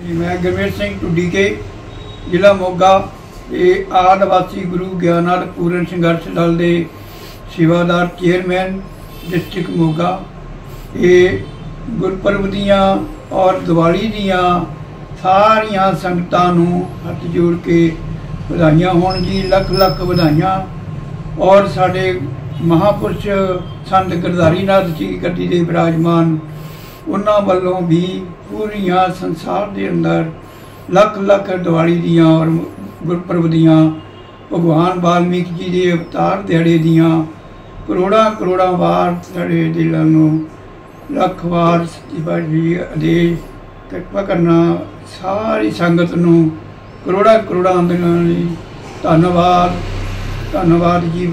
जी मैं गुरमेल सिंह टुडी के जिला मोगा ये आदिवासी गुरु ज्ञानाल पूरन संघर्ष दल के सेवादार चेयरमैन डिस्ट्रिक्ट मोगा। ये गुरपुरब दियां और दिवाली दियां सारियां संगतां नूं हथ जोड़ के ਵਧਾਈਆਂ होण जी, लख लख ਵਧਾਈਆਂ। और साडे महापुरुष संत गिरधारी नाथ जी गद्दी दे विराजमान उन्हां वल्लों भी पूरियां संसार के अंदर लख लख दिवाली दियां और गुरपुरब दियां भगवान वाल्मीकि जी के अवतार दिहाड़े दियां करोड़ां करोड़ां वार साडे दिलां नूं लख वार सच्ची पातशाही आदेश किरपा करना सारी संगत नूं करोड़ां करोड़ां दिलां लई धन्नवाद। धन्नवाद जी।